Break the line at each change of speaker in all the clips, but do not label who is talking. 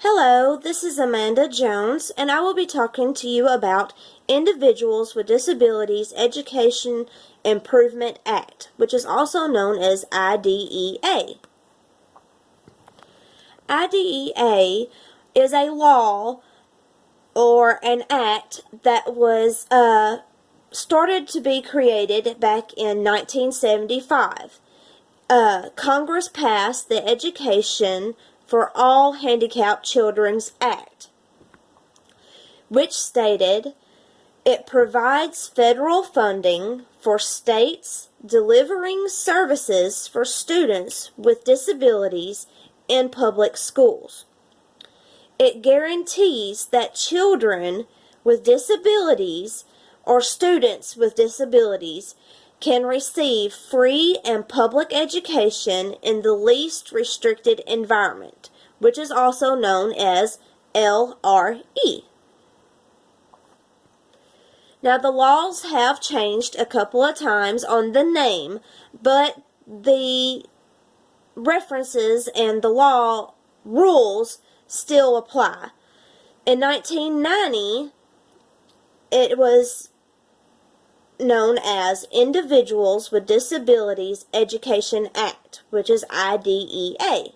Hello, this is Amanda Jones, and I will be talking to you about Individuals with Disabilities Education Improvement Act, which is also known as IDEA. IDEA is a law or an act that was started to be created back in 1975. Congress passed the Education for All Handicapped Children's Act, which stated it provides federal funding for states delivering services for students with disabilities in public schools. It guarantees that children with disabilities or students with disabilities can receive free and public education in the least restricted environment, which is also known as LRE. Now, the laws have changed a couple of times on the name, but the references and the law rules still apply. In 1990, it was known as Individuals with Disabilities Education Act, which is IDEA.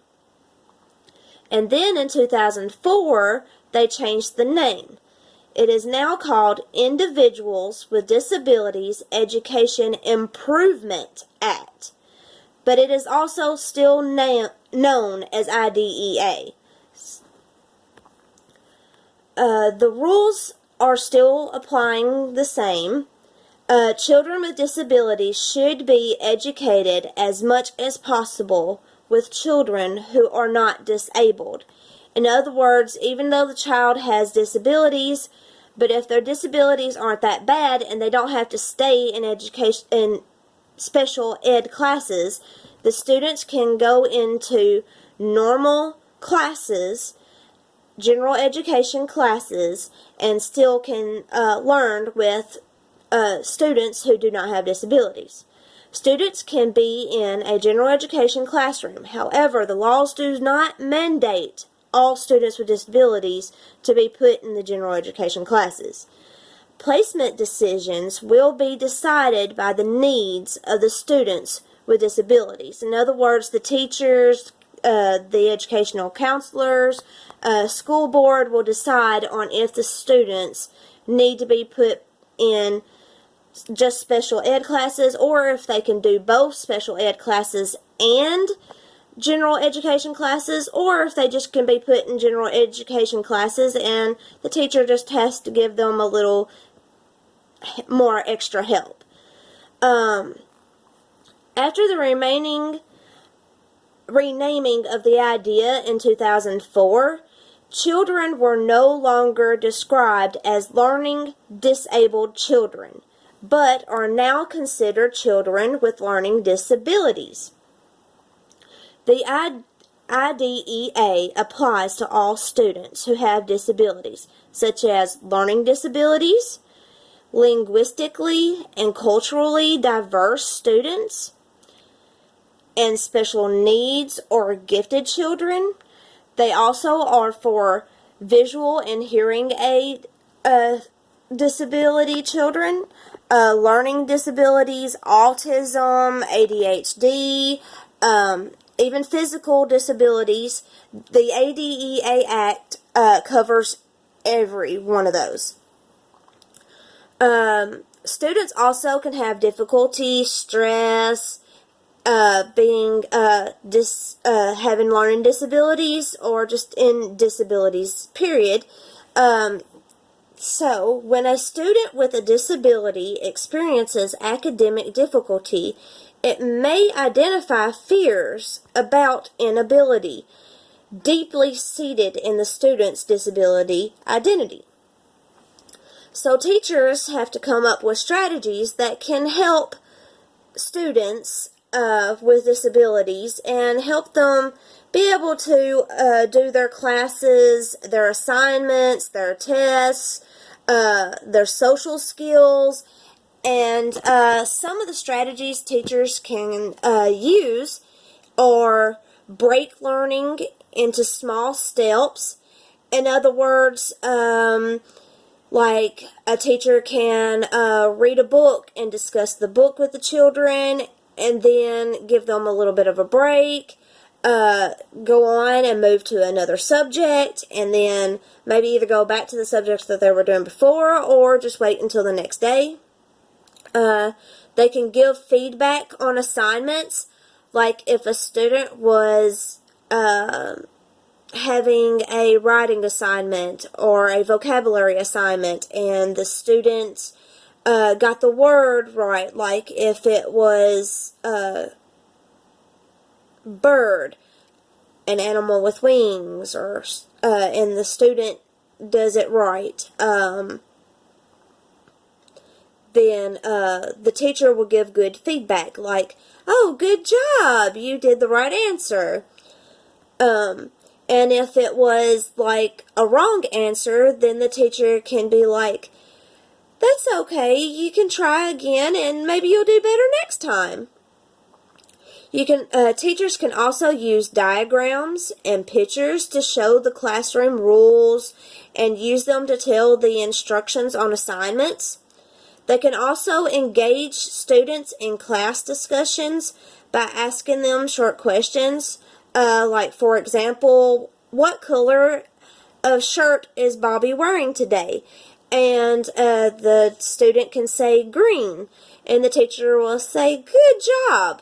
And then in 2004, they changed the name. It is now called Individuals with Disabilities Education Improvement Act, but it is also still known as IDEA. The rules are still applying the same. Children with disabilities should be educated as much as possible with children who are not disabled. In other words, even though the child has disabilities, but if their disabilities aren't that bad and they don't have to stay in special ed classes, the students can go into normal classes, general education classes, and still can learn with students who do not have disabilities. Students can be in a general education classroom. However, the laws do not mandate all students with disabilities to be put in the general education classes. Placement decisions will be decided by the needs of the students with disabilities. In other words, the teachers, the educational counselors, school board will decide on if the students need to be put in just special ed classes, or if they can do both special ed classes and general education classes, or if they just can be put in general education classes and the teacher just has to give them a little more extra help. After the renaming of the idea in 2004, children were no longer described as learning disabled children, but are now considered children with learning disabilities. The IDEA applies to all students who have disabilities, such as learning disabilities, linguistically and culturally diverse students, and special needs or gifted children. They also are for visual and hearing aid disability children, learning disabilities, autism, ADHD, even physical disabilities. The IDEA Act covers every one of those. Students also can have difficulty, stress, having learning disabilities, or just in disabilities, period. So, when a student with a disability experiences academic difficulty, it may identify fears about inability deeply seated in the student's disability identity. So teachers have to come up with strategies that can help students with disabilities and help them be able to do their classes, their assignments, their tests, their social skills, and some of the strategies teachers can use are break learning into small steps In other words, like a teacher can read a book and discuss the book with the children, and then give them a little bit of a break, go on and move to another subject, and then maybe either go back to the subjects that they were doing before, or just wait until the next day. They can give feedback on assignments, like if a student was having a writing assignment or a vocabulary assignment, and the student got the word right, like if it was bird, an animal with wings, or and the student does it right, then the teacher will give good feedback, like, oh, good job, you did the right answer. And if it was like a wrong answer, then the teacher can be like, that's okay, you can try again and maybe you'll do better next time. Teachers can also use diagrams and pictures to show the classroom rules and use them to tell the instructions on assignments. They can also engage students in class discussions by asking them short questions, like, for example, what color of shirt is Bobby wearing today? And the student can say green, and the teacher will say, good job.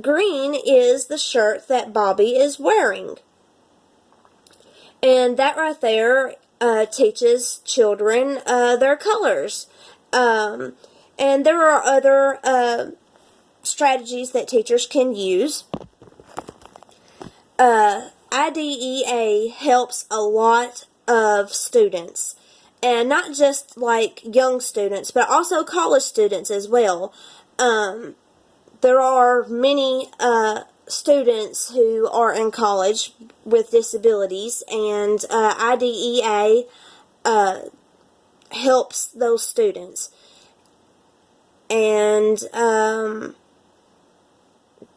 Green is the shirt that Bobby is wearing. And that right there teaches children their colors. And there are other strategies that teachers can use. IDEA helps a lot of students, and not just like young students, but also college students as well. There are many students who are in college with disabilities, and IDEA helps those students. And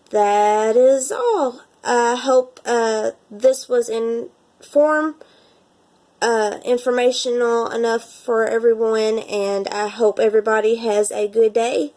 that is all. I hope this was informational enough for everyone, and I hope everybody has a good day.